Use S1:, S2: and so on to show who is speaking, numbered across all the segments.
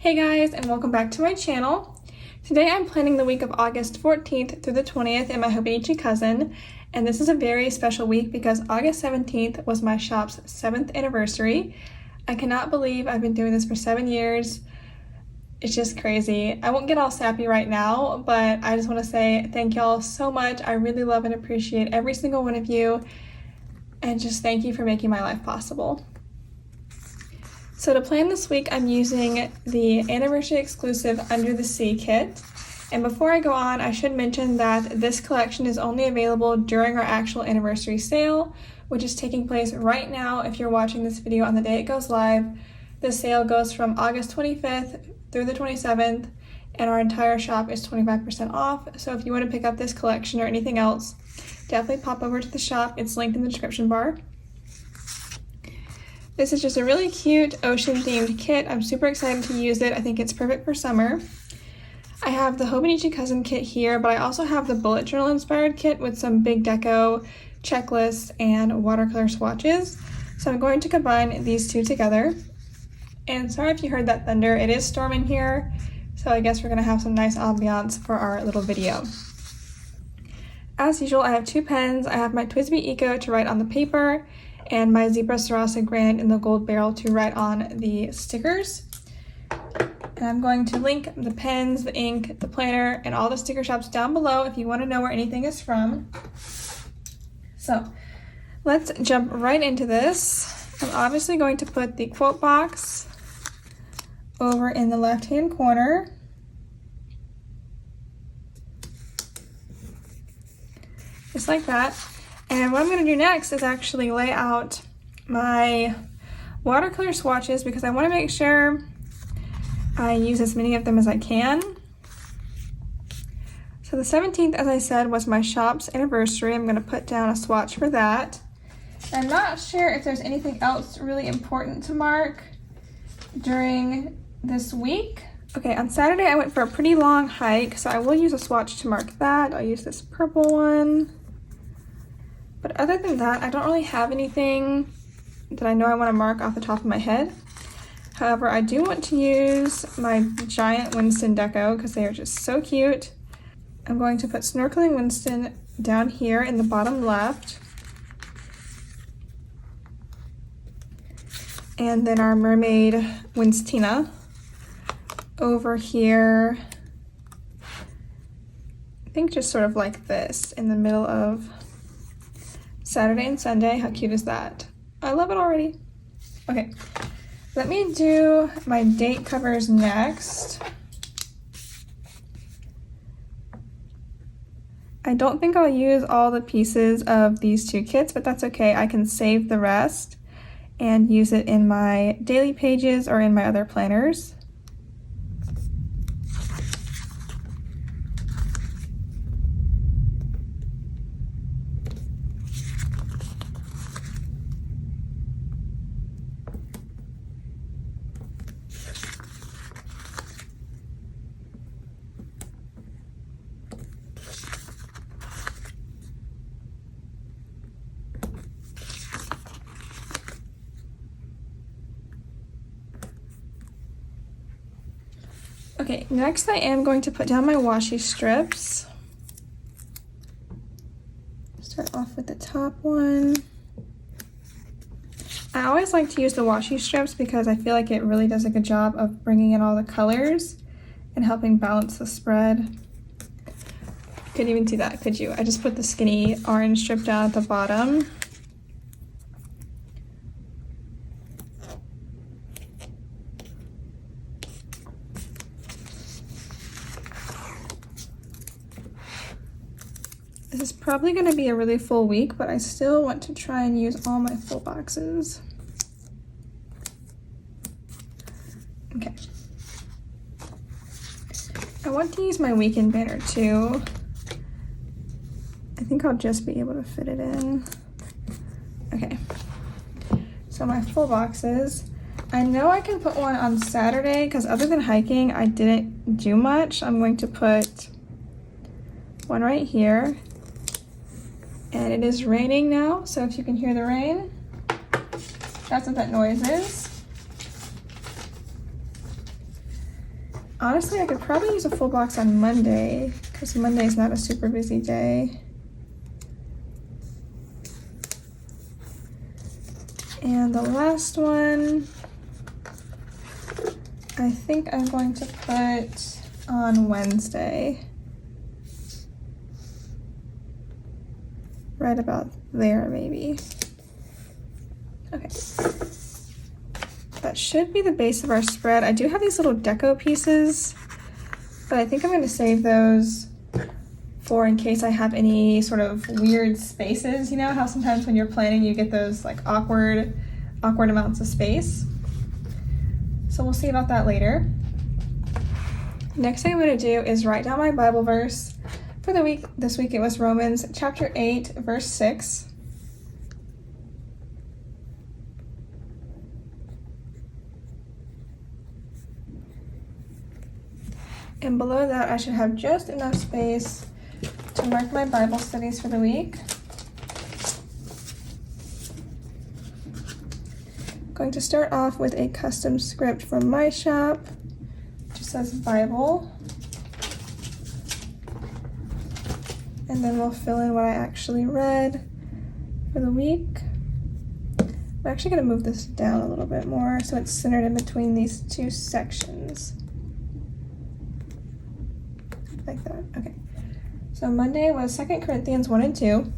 S1: Hey guys, and welcome back to my channel. Today I'm planning the week of August 14th through the 20th in my Hobonichi cousin, and this is a very special week because August 17th was my shop's 7th anniversary. I cannot believe I've been doing this for 7 years. It's just crazy. I won't get all sappy right now, but I just want to say thank y'all so much. I really love and appreciate every single one of you, and just thank you for making my life possible. So to plan this week, I'm using the anniversary exclusive Under the Sea kit. And before I go on, I should mention that this collection is only available during our actual anniversary sale, which is taking place right now. If you're watching this video on the day it goes live, the sale goes from August 25th through the 27th, and our entire shop is 25% off. So if you want to pick up this collection or anything else, definitely pop over to the shop. It's linked in the description bar. This is just a really cute ocean-themed kit. I'm super excited to use it. I think it's perfect for summer. I have the Hobonichi Cousin kit here, but I also have the bullet journal inspired kit with some big deco, checklists, and watercolor swatches. So I'm going to combine these two together. And sorry if you heard that thunder. It is storming here, so I guess we're gonna have some nice ambiance for our little video. As usual, I have two pens. I have my TWSBI Eco to write on the paper, and my Zebra Sarasa Grand in the gold barrel to write on the stickers. And I'm going to link the pens, the ink, the planner, and all the sticker shops down below if you want to know where anything is from. So let's jump right into this. I'm obviously going to put the quote box over in the left-hand corner. Just like that. And what I'm going to do next is actually lay out my watercolor swatches because I want to make sure I use as many of them as I can. So the 17th, as I said, was my shop's anniversary. I'm going to put down a swatch for that. I'm not sure if there's anything else really important to mark during this week. Okay, on Saturday I went for a pretty long hike, so I will use a swatch to mark that. I'll use this purple one. But other than that, I don't really have anything that I know I want to mark off the top of my head. However, I do want to use my giant Winston deco because they are just so cute. I'm going to put Snorkeling Winston down here in the bottom left. And then our Mermaid Winstina over here. I think just sort of like this in the middle of Saturday and Sunday. How cute is that? I love it already. Okay, let me do my date covers next. I don't think I'll use all the pieces of these two kits, but that's okay. I can save the rest and use it in my daily pages or in my other planners. Okay, next I am going to put down my washi strips. Start off with the top one. I always like to use the washi strips because I feel like it really does a good job of bringing in all the colors and helping balance the spread. Couldn't even see that, could you? I just put the skinny orange strip down at the bottom. This is probably going to be a really full week, but I still want to try and use all my full boxes. Okay. I want to use my weekend banner too. I think I'll just be able to fit it in. Okay. So my full boxes. I know I can put one on Saturday because other than hiking, I didn't do much. I'm going to put one right here. And it is raining now, so if you can hear the rain, that's what that noise is. honestly, I could probably use a full box on Monday because Monday's not a super busy day. And the last one, I think I'm going to put on Wednesday. Right about there, maybe. Okay. That should be the base of our spread. I do have these little deco pieces, but I think I'm going to save those for in case I have any sort of weird spaces. You know how sometimes when you're planning you get those like awkward amounts of space. So we'll see about that later. Next thing I'm going to do is write down my Bible verse for the week. This week it was Romans chapter 8 verse 6. And below that I should have just enough space to mark my Bible studies for the week. I'm going to start off with a custom script from my shop. It just says Bible. And then we'll fill in what I actually read for the week. I'm actually going to move this down a little bit more so it's centered in between these two sections. Like that. Okay. So Monday was 2 Corinthians 1 and 2.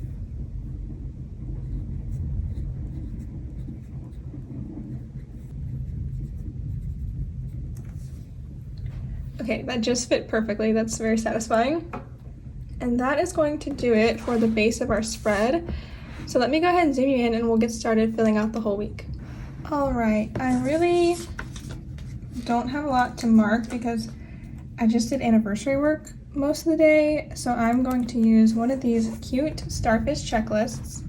S1: Okay, that just fit perfectly. That's very satisfying. And that is going to do it for the base of our spread. So let me go ahead and zoom you in and we'll get started filling out the whole week. All right, I really don't have a lot to mark because I just did anniversary work most of the day, so I'm going to use one of these cute starfish checklists.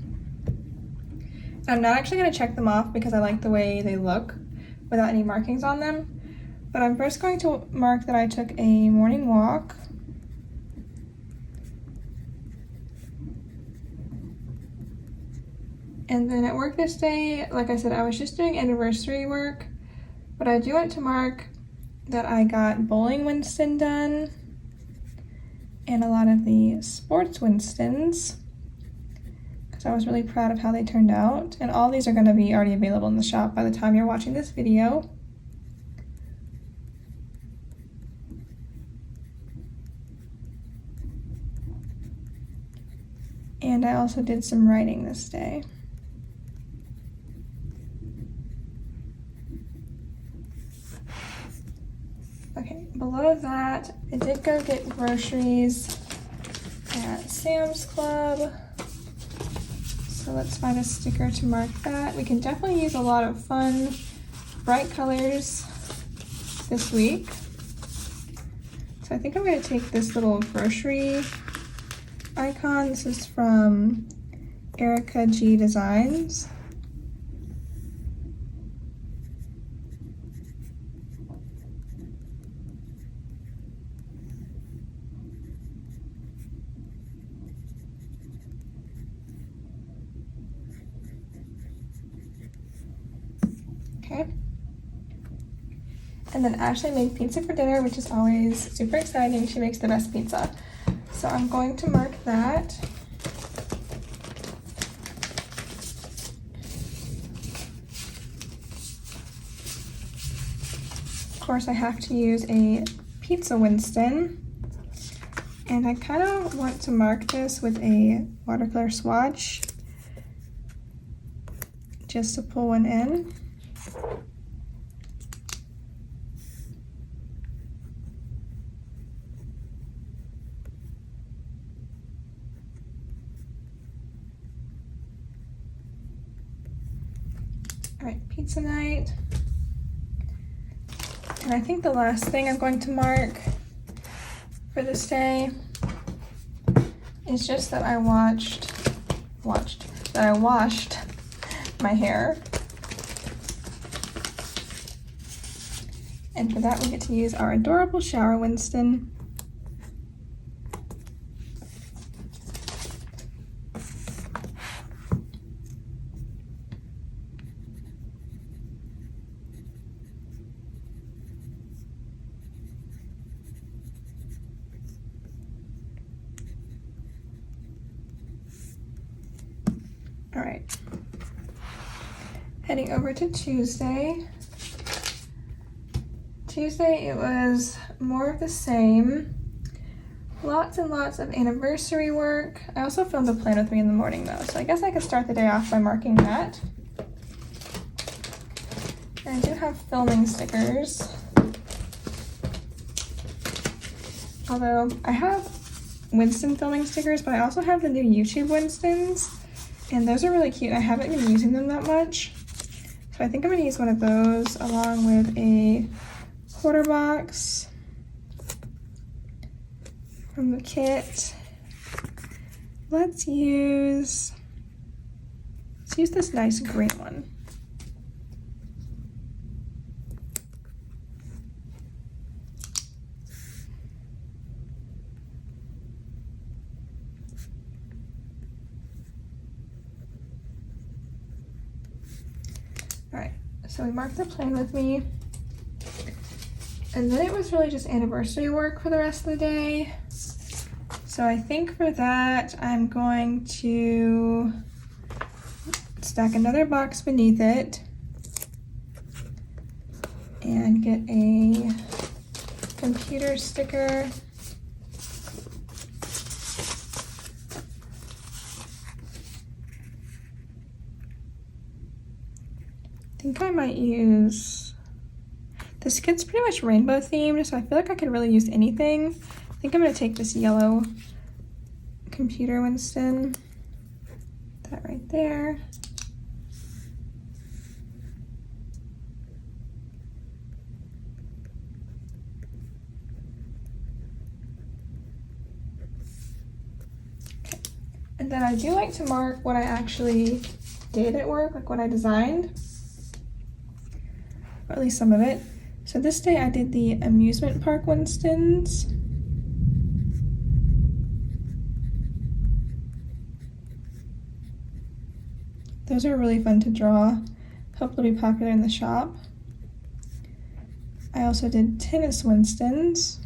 S1: I'm not actually going to check them off because I like the way they look without any markings on them, but I'm first going to mark that I took a morning walk. And then at work this day, like I said, I was just doing anniversary work, but I do want to mark that I got bowling Winston done and a lot of the sports Winstons because I was really proud of how they turned out. And all these are going to be already available in the shop by the time you're watching this video. And I also did some writing this day. Okay, below that, I did go get groceries at Sam's Club. So let's find a sticker to mark that. We can definitely use a lot of fun, bright colors this week. So I think I'm going to take this little grocery icon. This is from Erica G Designs. Okay. And then Ashley made pizza for dinner, which is always super exciting. She makes the best pizza. So I'm going to mark that. Of course, I have to use a pizza Winston. And I kind of want to mark this with a watercolor swatch just to pull one in. All right, pizza night. And I think the last thing I'm going to mark for this day is just that I washed my hair. And for that, we get to use our adorable shower Winston. Heading over to Tuesday. Tuesday, it was more of the same. Lots and lots of anniversary work. I also filmed a plan with me in the morning though, so I guess I could start the day off by marking that. And I do have filming stickers. Although I have Winston filming stickers, but I also have the new YouTube Winstons, and those are really cute. I haven't been using them that much, so I think I'm gonna use one of those along with a quarter box from the kit. Let's use this nice green one. All right, so we marked the plan with me. And then it was really just anniversary work for the rest of the day. So I think for that, I'm going to stack another box beneath it and get a computer sticker. I think I might use, this kit's pretty much rainbow themed, so I feel like I could really use anything. I think I'm gonna take this yellow computer Winston, that right there. Okay. And then I do like to mark what I actually did at work, like what I designed, or at least some of it. So this day I did the amusement park Winstons. Those are really fun to draw. Hope they'll be popular in the shop. I also did tennis Winstons.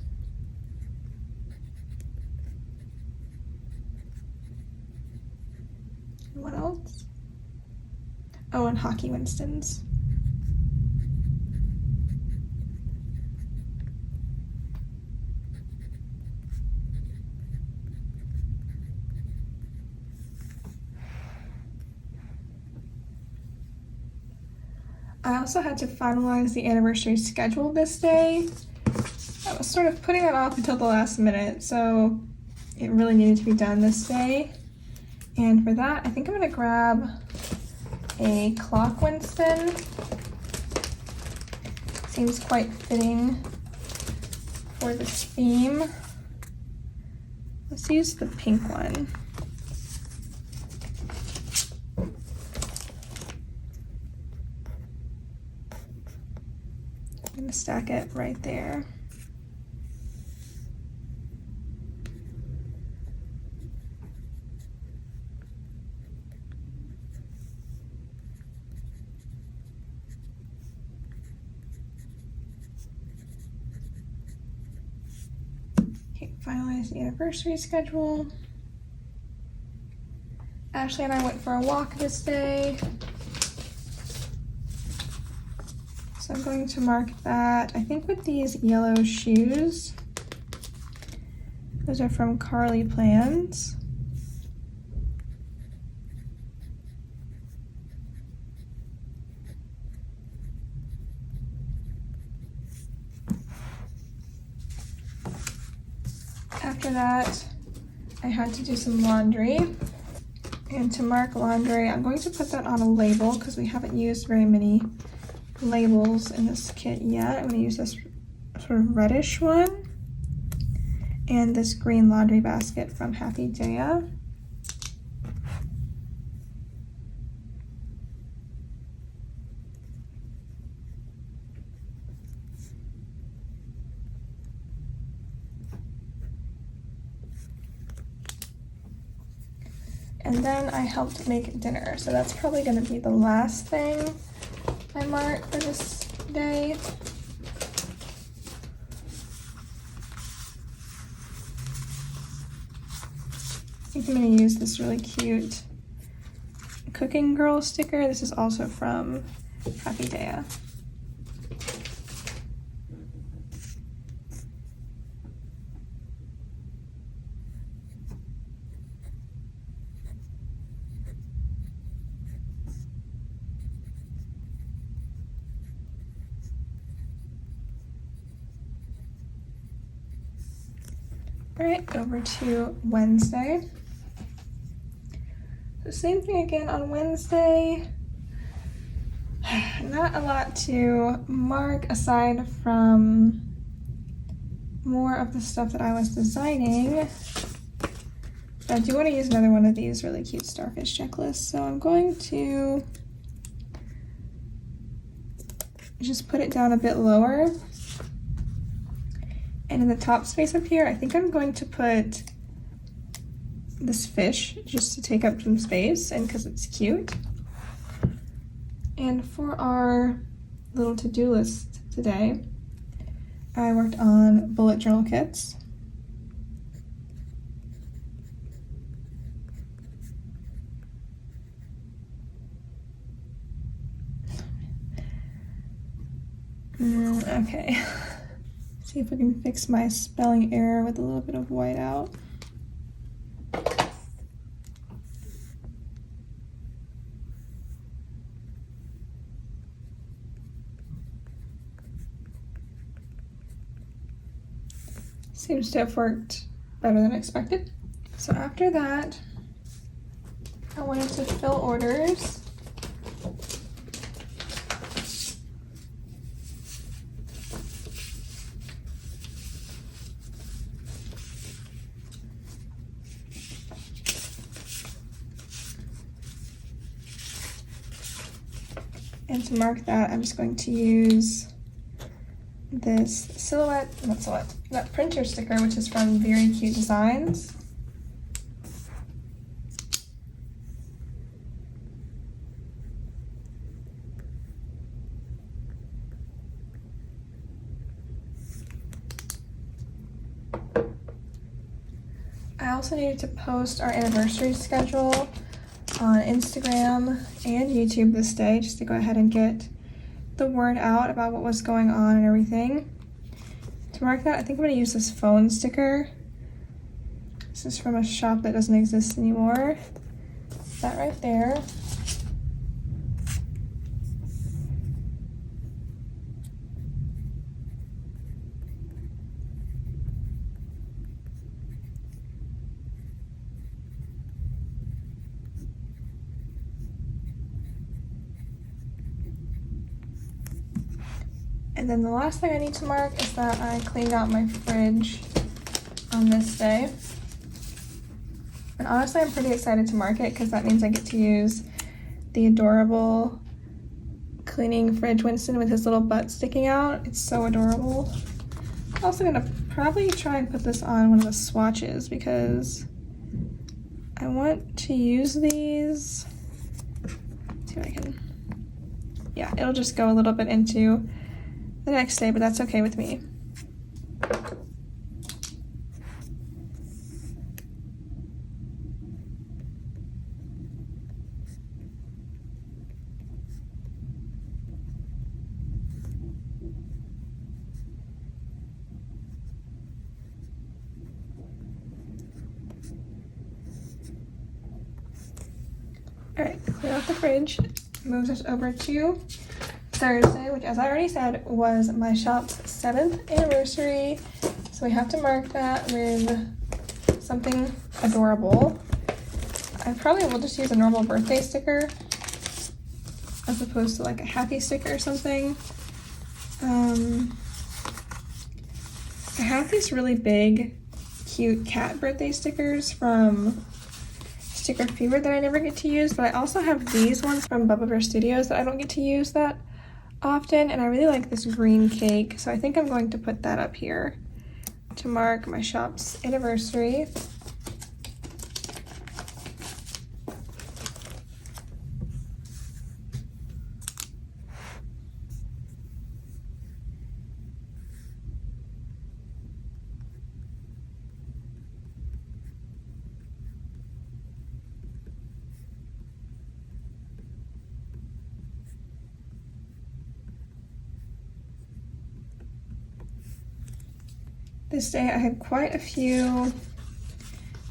S1: What else? Oh, and hockey Winstons. I also had to finalize the anniversary schedule this day. I was sort of putting that off until the last minute, so it really needed to be done this day. And for that, I think I'm gonna grab a clock Winston. Seems quite fitting for this theme. Let's use the pink one. I'm gonna stack it right there. Okay, finalize the anniversary schedule. Ashley and I went for a walk this day. So I'm going to mark that, I think with these yellow shoes. Those are from Carly Plans. After that, I had to do some laundry. And to mark laundry, I'm going to put that on a label because we haven't used very many labels in this kit yet. I'm going to use this sort of reddish one and this green laundry basket from Happy Daya. And then I helped make dinner, so that's probably going to be the last thing I mark for this day. I think I'm going to use this really cute Cooking Girl sticker. This is also from Happy Daya. All right, over to Wednesday. The same thing again on Wednesday. Not a lot to mark aside from more of the stuff that I was designing. But I do want to use another one of these really cute starfish checklists. So I'm going to just put it down a bit lower. And in the top space up here, I think I'm going to put this fish just to take up some space and because it's cute. And for our little to-do list today, I worked on bullet journal kits. Okay. See if we can fix my spelling error with a little bit of white out. Seems to have worked better than expected. So after that, I wanted to fill orders. And to mark that, I'm just going to use this that printer sticker, which is from Very Cute Designs. I also needed to post our anniversary schedule on Instagram and YouTube this day, just to go ahead and get the word out about what was going on and everything. To mark that, I think I'm going to use this phone sticker. This is from a shop that doesn't exist anymore. That right there. And then the last thing I need to mark is that I cleaned out my fridge on this day. And honestly, I'm pretty excited to mark it because that means I get to use the adorable cleaning fridge Winston with his little butt sticking out. It's so adorable. I'm also gonna probably try and put this on one of the swatches because I want to use these. Let's see if I can. Yeah, it'll just go a little bit into the next day, but that's okay with me. All right, clear out the fridge. Moves us over to Thursday, which, as I already said, was my shop's 7th anniversary. So we have to mark that with something adorable. I probably will just use a normal birthday sticker as opposed to like a happy sticker or something. I have these really big, cute cat birthday stickers from Sticker Fever that I never get to use, but I also have these ones from Bubba Bear Studios that I don't get to use that often, and I really like this green cake, so I think I'm going to put that up here to mark my shop's anniversary. This day I had quite a few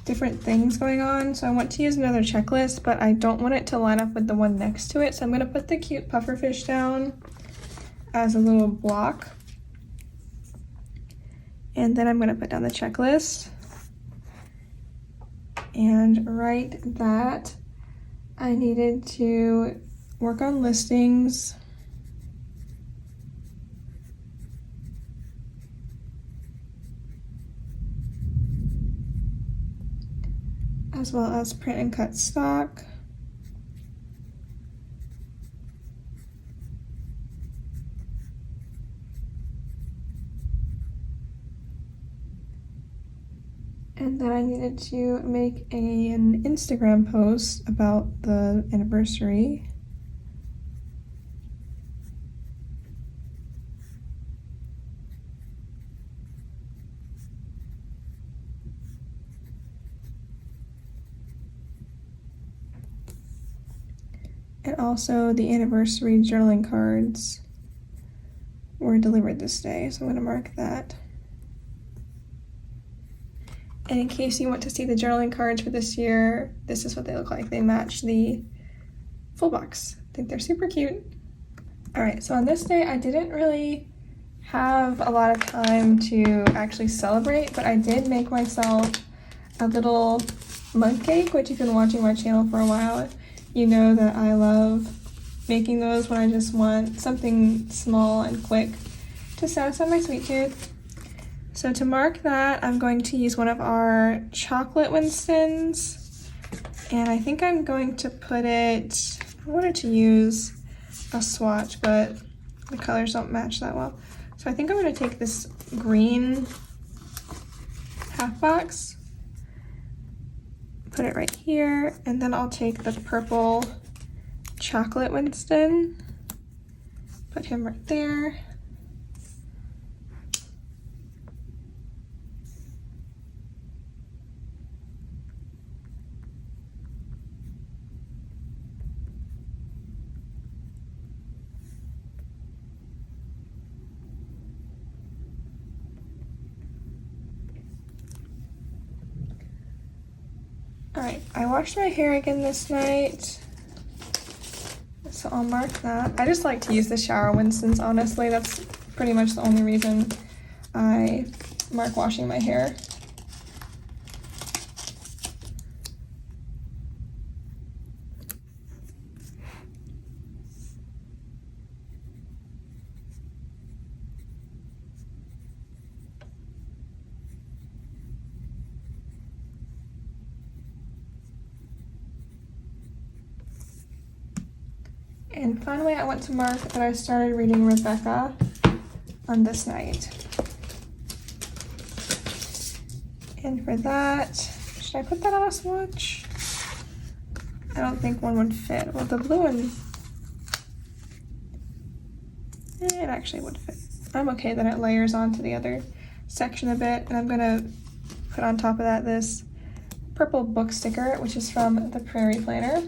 S1: different things going on, so I want to use another checklist, but I don't want it to line up with the one next to it, so I'm going to put the cute pufferfish down as a little block, and then I'm going to put down the checklist and write that I needed to work on listings, as well as print and cut stock, and then I needed to make an Instagram post about the anniversary. And also the anniversary journaling cards were delivered this day, so I'm going to mark that. And in case you want to see the journaling cards for this year, this is what they look like. They match the full box. I think they're super cute. All right, so on this day, I didn't really have a lot of time to actually celebrate, but I did make myself a little mug cake, which if you've been watching my channel for a while, you know that I love making those when I just want something small and quick to satisfy my sweet tooth. So to mark that, I'm going to use one of our chocolate Winstons, and I think I'm going to put it, I wanted to use a swatch, but the colors don't match that well. So I think I'm going to take this green half box, put it right here, and then I'll take the purple chocolate Winston, put him right there. Alright, I washed my hair again this night, so I'll mark that. I just like to use the shower Winstons, honestly. That's pretty much the only reason I mark washing my hair. And finally, I want to mark that I started reading Rebecca on this night. And for that, should I put that on a swatch? I don't think one would fit. Well, the blue one, it actually would fit. I'm okay that it layers onto the other section a bit. And I'm gonna put on top of that this purple book sticker, which is from the Prairie Planner.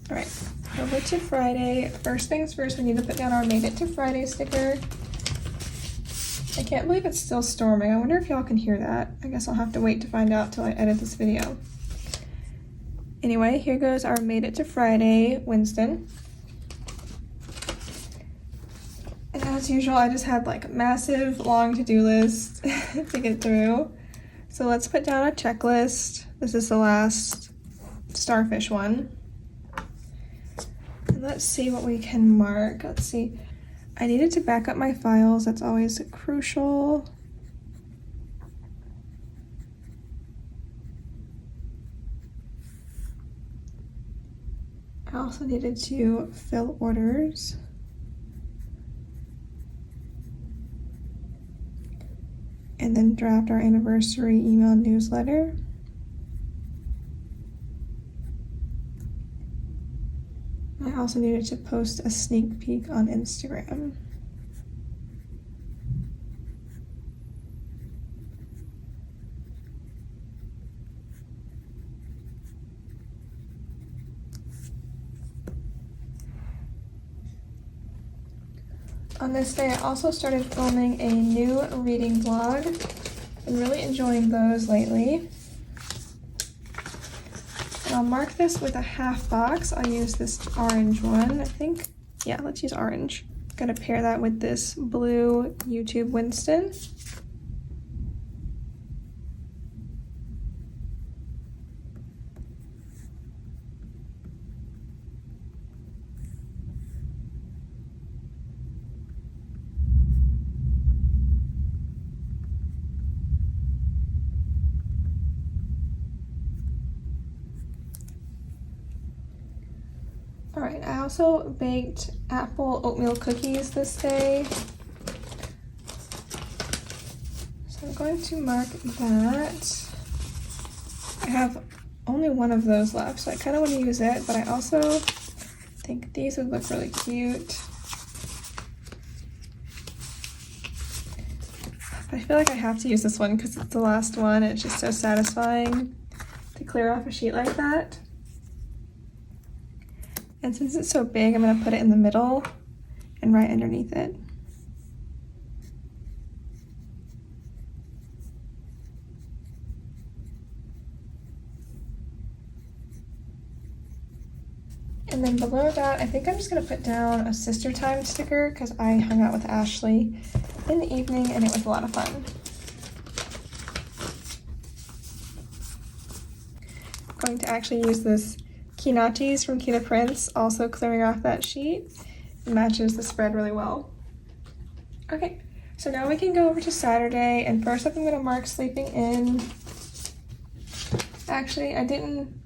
S1: All right, over to Friday. First things first, we need to put down our Made It to Friday sticker. I can't believe it's still storming. I wonder if y'all can hear that. I guess I'll have to wait to find out till I edit this video. Anyway, here goes our Made It to Friday Winston. And as usual, I just had like a massive long to-do list to get through. So let's put down a checklist. This is the last starfish one. Let's see what we can mark. Let's see. I needed to back up my files. That's always crucial. I also needed to fill orders. And then draft our anniversary email newsletter. I also needed to post a sneak peek on Instagram. On this day, I also started filming a new reading vlog. Been really enjoying those lately. And I'll mark this with a half box. I'll use this orange one, I think. Yeah, let's use orange. Gonna pair that with this blue YouTube Winston. All right, I also baked apple oatmeal cookies this day. So I'm going to mark that. I have only one of those left, so I kind of want to use it, but I also think these would look really cute. I feel like I have to use this one because it's the last one. It's just so satisfying to clear off a sheet like that. And since it's so big, I'm going to put it in the middle and right underneath it. And then below that, I think I'm just going to put down a sister time sticker because I hung out with Ashley in the evening and it was a lot of fun. I'm going to actually use this Kinachis from Kita Prince, also clearing off that sheet. It matches the spread really well. Okay, so now we can go over to Saturday, and first up I'm going to mark sleeping in. Actually,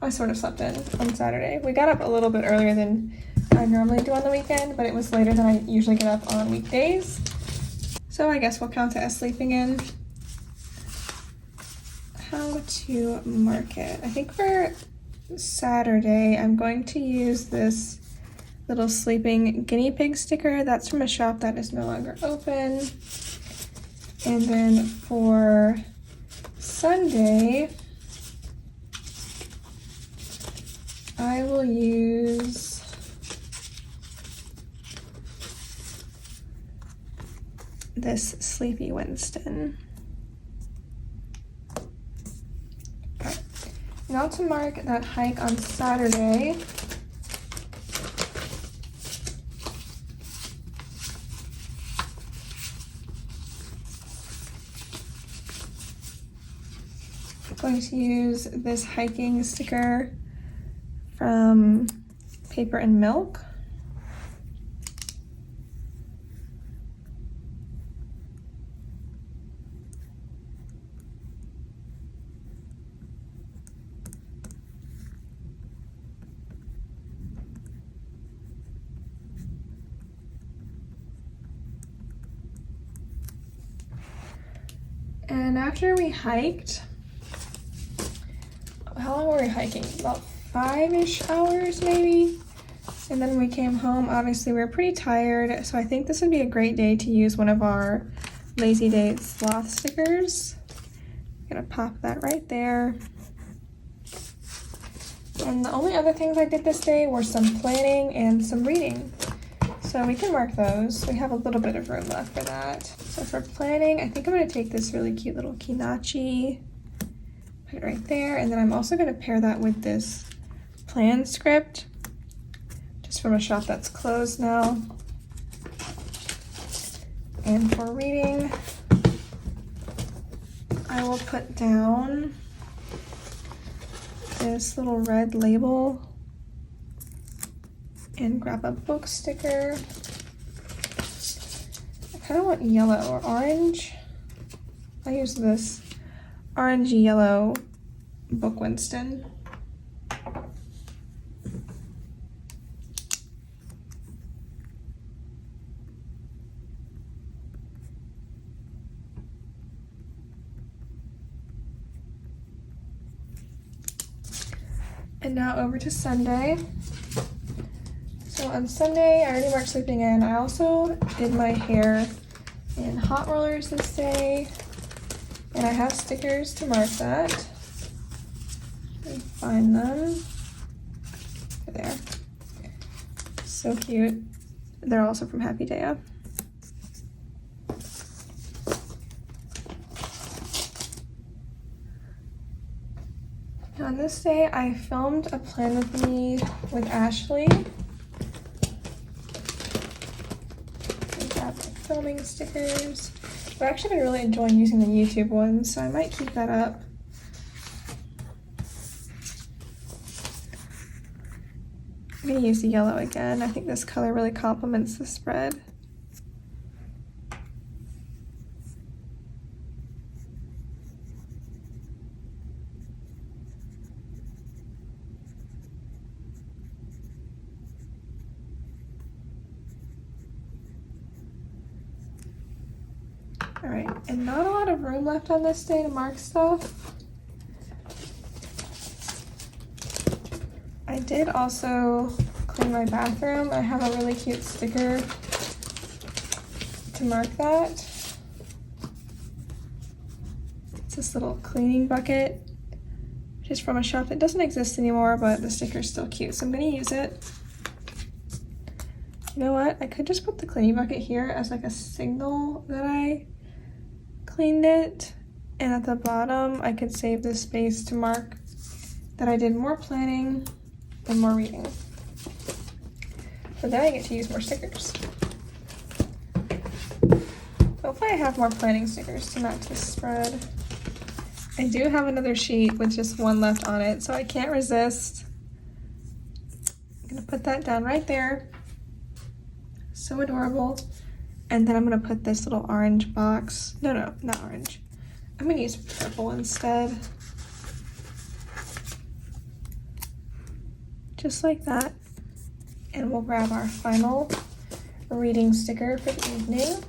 S1: I sort of slept in on Saturday. We got up a little bit earlier than I normally do on the weekend, but it was later than I usually get up on weekdays. So I guess we'll count it as sleeping in. How to mark it? I think for Saturday, I'm going to use this little sleeping guinea pig sticker. That's from a shop that is no longer open. And then for Sunday, I will use this Sleepy Winston. Now to mark that hike on Saturday, I'm going to use this hiking sticker from Paper and Milk. And after we hiked, how long were we hiking? About 5-ish hours maybe. And then we came home. Obviously we were pretty tired, so I think this would be a great day to use one of our Lazy Day sloth stickers. I'm gonna pop that right there. And the only other things I did this day were some planning and some reading. So we can mark those. We have a little bit of room left for that. So for planning, I think I'm gonna take this really cute little Kinachi, put it right there, and then I'm also gonna pair that with this plan script, just from a shop that's closed now. And for reading, I will put down this little red label and grab a book sticker. I kind of want yellow or orange. I use this orangey yellow book Winston. And now over to Sunday. So on Sunday, I already marked sleeping in. I also did my hair in hot rollers this day. And I have stickers to mark that. Let me find them. There. So cute. They're also from Happy Daya. On this day, I filmed a plan with me with Ashley. I got the filming stickers. I've actually been really enjoying using the YouTube ones, so I might keep that up. I'm gonna use the yellow again. I think this color really complements the spread. All right, and not a lot of room left on this day to mark stuff. I did also clean my bathroom. I have a really cute sticker to mark that. It's this little cleaning bucket, which is from a shop that doesn't exist anymore, but the sticker's still cute, so I'm gonna use it. You know what? I could just put the cleaning bucket here as like a signal that I cleaned it, and at the bottom I could save this space to mark that I did more planning and more reading. But then I get to use more stickers. Hopefully I have more planning stickers to match this spread. I do have another sheet with just one left on it, so I can't resist. I'm gonna put that down right there. So adorable. And then I'm gonna put this little orange box. No, not orange. I'm gonna use purple instead. Just like that. And we'll grab our final reading sticker for the evening.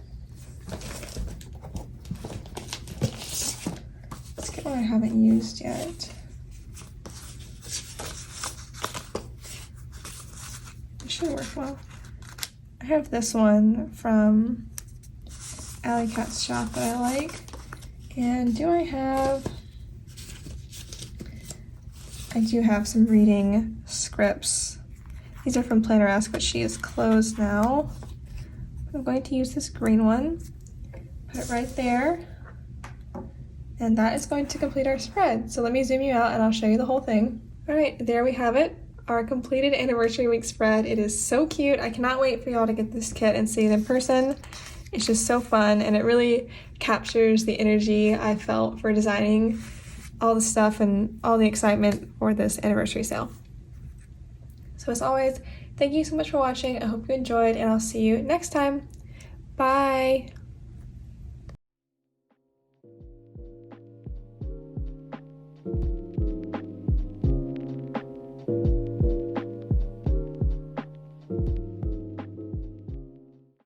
S1: Let's get one I haven't used yet. It should work well. I have this one from Alley Cat's shop that I like. And I do have some reading scripts. These are from Planner Ask, but she is closed now. I'm going to use this green one, put it right there, and that is going to complete our spread. So let me zoom you out and I'll show you the whole thing. All right, there we have it, our completed anniversary week spread. It is so cute. I cannot wait for y'all to get this kit and see it in person. It's just so fun, and it really captures the energy I felt for designing all the stuff and all the excitement for this anniversary sale. So as always, thank you so much for watching. I hope you enjoyed, and I'll see you next time. Bye.